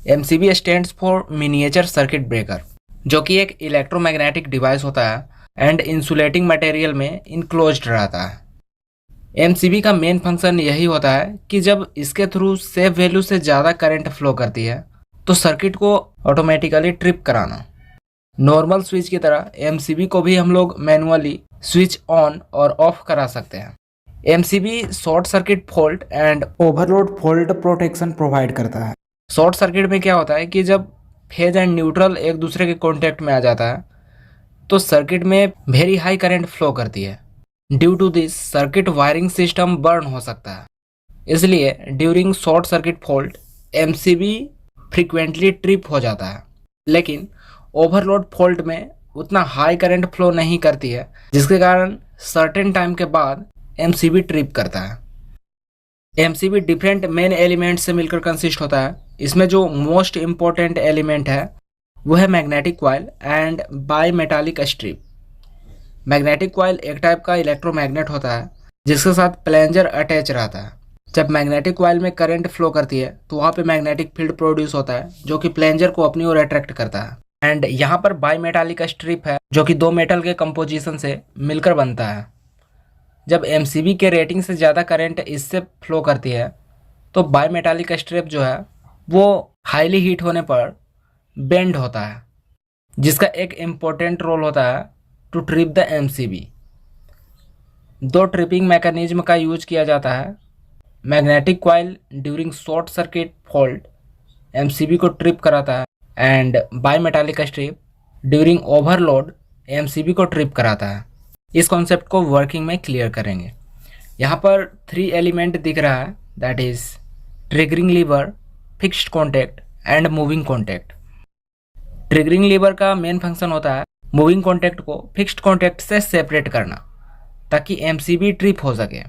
MCB stands for miniature circuit breaker, जो कि एक इलेक्ट्रोमैग्नेटिक डिवाइस होता है एंड इंसुलेटिंग मटेरियल में इनक्लोज्ड रहता है। MCB का मेन फंक्शन यही होता है कि जब इसके थ्रू सेफ वैल्यू से ज़्यादा करंट फ्लो करती है तो सर्किट को ऑटोमेटिकली ट्रिप कराना। नॉर्मल स्विच की तरह MCB को भी हम लोग मैनुअली स्विच ऑन और ऑफ करा सकते हैं। MCB short circuit fault and overload fault protection provide करता है। शॉर्ट सर्किट में क्या होता है कि जब फेज एंड न्यूट्रल एक दूसरे के कॉन्टेक्ट में आ जाता है तो सर्किट में वेरी हाई करंट फ्लो करती है। Due to this circuit wiring system burn हो सकता है। इसलिए during short circuit fault MCB frequently trip हो जाता है, लेकिन ओवरलोड फॉल्ट में उतना हाई करंट फ्लो नहीं करती है, जिसके कारण सर्टेन टाइम के बाद MCB ट्रिप करता है। MCB डिफरेंट मेन एलिमेंट से मिलकर कंसिस्ट होता है। इसमें जो मोस्ट इम्पोर्टेंट एलिमेंट है वो है magnetic coil and bimetallic strip. Magnetic coil एक टाइप का इलेक्ट्रोमैग्नेट होता है जिसके साथ प्लेंजर अटैच रहता है। जब मैग्नेटिक कॉइल में करंट फ्लो करती है तो वहाँ पे मैग्नेटिक फील्ड प्रोड्यूस होता है जो कि प्लेंजर को अपनी ओर अट्रैक्ट करता है। एंड यहाँ पर बाई मेटालिक स्ट्रिप है जो कि दो मेटल के कंपोजिशन से मिलकर बनता है। जब MCB के रेटिंग से ज़्यादा करंट इससे फ्लो करती है तो बाई मेटालिक स्ट्रिप जो है वो हाईली हीट होने पर बेंड होता है, जिसका एक इम्पोर्टेंट रोल होता है टू ट्रिप द MCB। दो ट्रिपिंग मैकेनिज्म का यूज किया जाता है। Magnetic coil during short circuit fault MCB को ट्रिप कराता है and bimetallic strip during overload MCB को ट्रिप कराता है। इस कॉन्सेप्ट को वर्किंग में क्लियर करेंगे। यहाँ पर 3 एलिमेंट दिख रहा है, that is triggering lever, fixed contact and moving contact. Triggering lever का मेन फंक्शन होता है मूविंग कॉन्टैक्ट को फिक्स्ड कॉन्टैक्ट से सेपरेट करना ताकि MCB ट्रिप हो सके।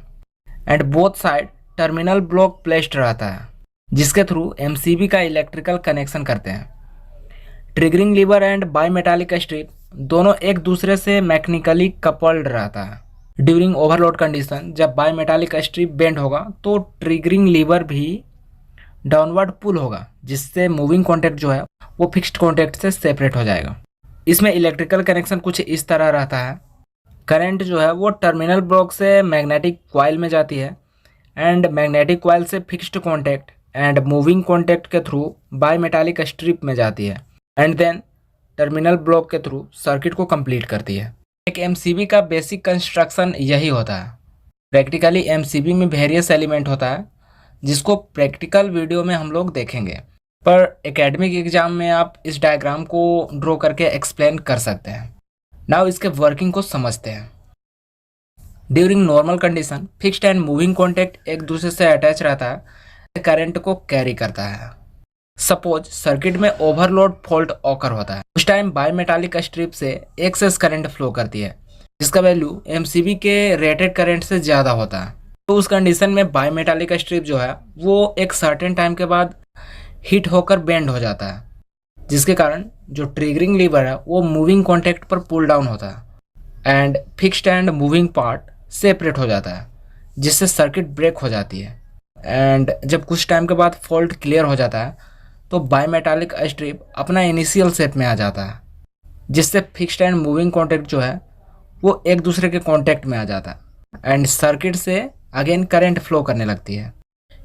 And both side terminal block placed रहता है जिसके थ्रू MCB का इलेक्ट्रिकल कनेक्शन करते हैं। Triggering lever and bimetallic strip दोनों एक दूसरे से मैकेनिकली कपल्ड रहता है। ड्यूरिंग ओवरलोड कंडीशन जब बाई मेटालिक स्ट्रिप बेंड होगा तो ट्रिगरिंग लीवर भी डाउनवर्ड पुल होगा, जिससे मूविंग कॉन्टैक्ट जो है वो फिक्स्ड कॉन्टैक्ट से सेपरेट हो जाएगा। इसमें इलेक्ट्रिकल कनेक्शन कुछ इस तरह रहता है। करंट जो है वो टर्मिनल ब्लॉक से मैग्नेटिक कॉइल में जाती है एंड मैग्नेटिक कॉइल से fixed contact and moving contact के थ्रू बाई मेटालिक स्ट्रिप में जाती है एंड देन टर्मिनल ब्लॉक के थ्रू सर्किट को कंप्लीट करती है। एक MCB का बेसिक कंस्ट्रक्शन यही होता है। प्रैक्टिकली MCB में वेरियस एलिमेंट होता है जिसको प्रैक्टिकल वीडियो में हम लोग देखेंगे, पर एकेडमिक एग्जाम में आप इस डायग्राम को ड्रॉ करके एक्सप्लेन कर सकते हैं। नाउ इसके वर्किंग को समझते हैं। During normal condition fixed and moving contact एक दूसरे से अटैच रहता है, करंट को कैरी करता है। सपोज सर्किट में ओवरलोड फॉल्ट ऑकर होता है, उस टाइम बाई मेटालिक स्ट्रिप से एक्सेस करंट फ्लो करती है जिसका वैल्यू MCB के रेटेड करंट से ज़्यादा होता है। तो उस कंडीशन में बाई मेटालिक स्ट्रिप जो है वो एक सर्टेन टाइम के बाद हिट होकर बेंड हो जाता है, जिसके कारण जो ट्रिगरिंग लीवर है वो मूविंग कॉन्टैक्ट पर पुल डाउन होता है and fixed and moving part separate हो जाता है, जिससे सर्किट ब्रेक हो जाती है। एंड जब कुछ टाइम के बाद फॉल्ट क्लियर हो जाता है तो बाई मेटालिक स्ट्रिप अपना इनिशियल शेप में आ जाता है, जिससे फिक्स्ड एंड मूविंग कॉन्टैक्ट जो है वो एक दूसरे के कॉन्टैक्ट में आ जाता है एंड सर्किट से अगेन करंट फ्लो करने लगती है।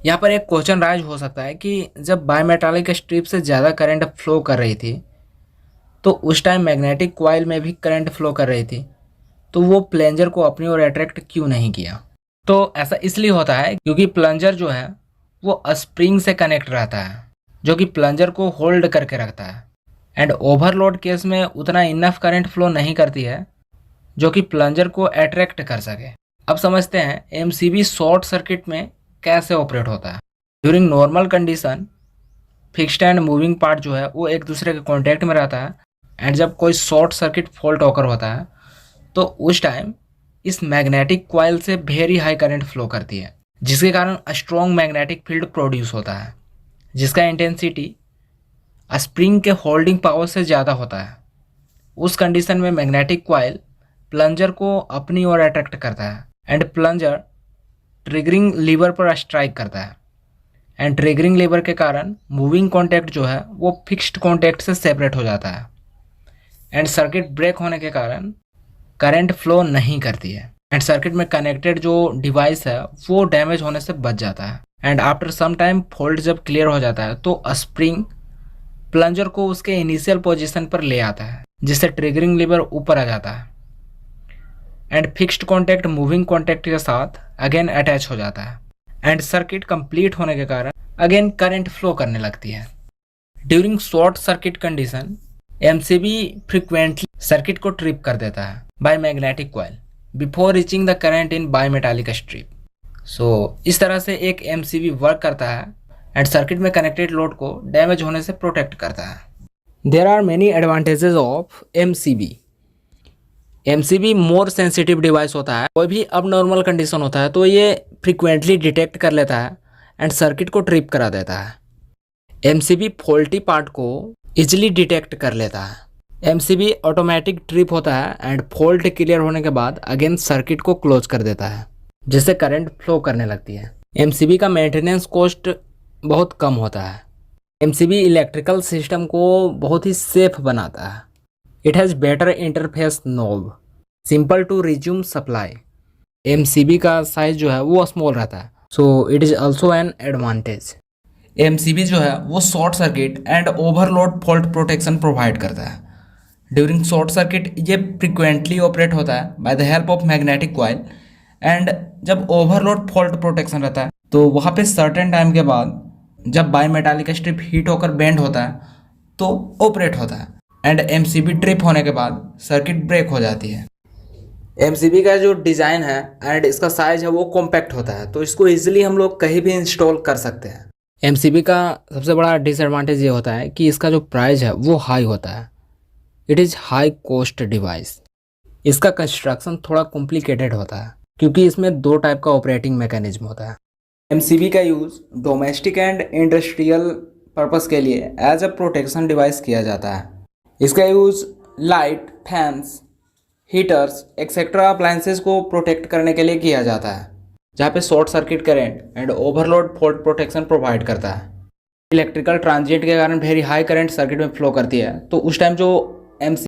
यहाँ पर एक क्वेश्चन राइज हो सकता है कि जब बाई मेटालिक स्ट्रिप से ज़्यादा करंट फ्लो कर रही थी तो उस टाइम मैग्नेटिक कॉइल में भी करंट फ्लो कर रही थी, तो वो प्लेंजर को अपनी ओर अट्रैक्ट क्यों नहीं किया? तो ऐसा इसलिए होता है क्योंकि प्लंजर जो है वो स्प्रिंग से कनेक्ट रहता है जो कि प्लंजर को होल्ड करके रखता है एंड ओवरलोड केस में उतना इनफ करंट फ्लो नहीं करती है जो कि प्लंजर को अट्रैक्ट कर सके। अब समझते हैं MCB शॉर्ट सर्किट में कैसे ऑपरेट होता है। During normal condition fixed and moving part जो है वो एक दूसरे के कॉन्टैक्ट में रहता है एंड जब कोई शॉर्ट सर्किट फॉल्ट ऑकर होता है तो उस टाइम इस मैग्नेटिक कॉइल से वेरी हाई करंट फ्लो करती है, जिसके कारण स्ट्रॉन्ग मैग्नेटिक फील्ड प्रोड्यूस होता है जिसका इंटेंसिटी स्प्रिंग के होल्डिंग पावर से ज़्यादा होता है। उस कंडीशन में मैग्नेटिक कॉइल प्लंजर को अपनी ओर अट्रैक्ट करता है एंड प्लंजर ट्रिगरिंग लीवर पर स्ट्राइक करता है एंड ट्रिगरिंग लीवर के कारण मूविंग कॉन्टैक्ट जो है वो फिक्स्ड कॉन्टैक्ट से सेपरेट हो जाता है एंड सर्किट ब्रेक होने के कारण करंट फ्लो नहीं करती है एंड सर्किट में कनेक्टेड जो डिवाइस है वो डैमेज होने से बच जाता है and after some time fault जब क्लियर हो जाता है तो स्प्रिंग प्लंजर को उसके इनिशियल पोजीशन पर ले आता है जिससे ट्रिगरिंग लीवर ऊपर आ जाता है and fixed contact moving contact के साथ अगेन अटैच हो जाता है एंड सर्किट कंप्लीट होने के कारण अगेन करंट फ्लो करने लगती है। During short circuit condition MCB frequently circuit को ट्रिप कर देता है by magnetic coil before reaching the current in bimetallic strip. So इस तरह से एक एमसीबी वर्क करता है एंड सर्किट में कनेक्टेड लोड को डैमेज होने से प्रोटेक्ट करता है। There are many advantages of MCB. MCB more sensitive device होता है। कोई भी अब नॉर्मल कंडीशन होता है तो ये फ्रिक्वेंटली डिटेक्ट कर लेता है एंड सर्किट को ट्रिप करा देता है। एमसीबी फॉल्टी पार्ट को इजिली डिटेक्ट कर लेता है। एमसीबी ऑटोमेटिक ट्रिप होता है एंड फॉल्ट क्लियर होने के बाद अगेन सर्किट को क्लोज कर देता है जिससे करंट फ्लो करने लगती है। एमसीबी का मेंटेनेंस कॉस्ट बहुत कम होता है। एमसीबी इलेक्ट्रिकल सिस्टम को बहुत ही सेफ बनाता है। It has better interface knob, simple to resume supply. MCB का साइज जो है वो स्मॉल रहता है, so it is also an advantage. MCB जो है वो short circuit and overload fault protection provide करता है। ड्यूरिंग शॉर्ट सर्किट ये फ्रिक्वेंटली ऑपरेट होता है by the help of magnetic coil and जब ओवरलोड फॉल्ट प्रोटेक्शन रहता है तो वहाँ पे सर्टेन टाइम के बाद जब बायमेटालिक स्ट्रिप हीट होकर बेंड होता है तो ऑपरेट होता है एंड एमसीबी ट्रिप होने के बाद सर्किट ब्रेक हो जाती है। एमसीबी का जो डिज़ाइन है एंड इसका साइज है वो कॉम्पैक्ट होता है तो इसको इजीली हम लोग कहीं भी इंस्टॉल कर सकते हैं। एमसीबी का सबसे बड़ा डिसएडवांटेज ये होता है कि इसका जो प्राइस है वो हाई होता है। It is high cost device. इसका कंस्ट्रक्शन थोड़ा कॉम्प्लिकेटेड होता है क्योंकि इसमें दो टाइप का ऑपरेटिंग मैकेनिज्म होता है। एमसीबी का use domestic and industrial purpose के लिए एज अ प्रोटेक्शन डिवाइस किया जाता है। इसका use light, fans, heaters etcetera appliances को प्रोटेक्ट करने के लिए किया जाता है जहाँ पे short circuit current and overload fault protection provide करता है। इलेक्ट्रिकल ट्रांजिएंट के कारण वेरी हाई करंट सर्किट में फ्लो करती है तो उस टाइम जो एमसी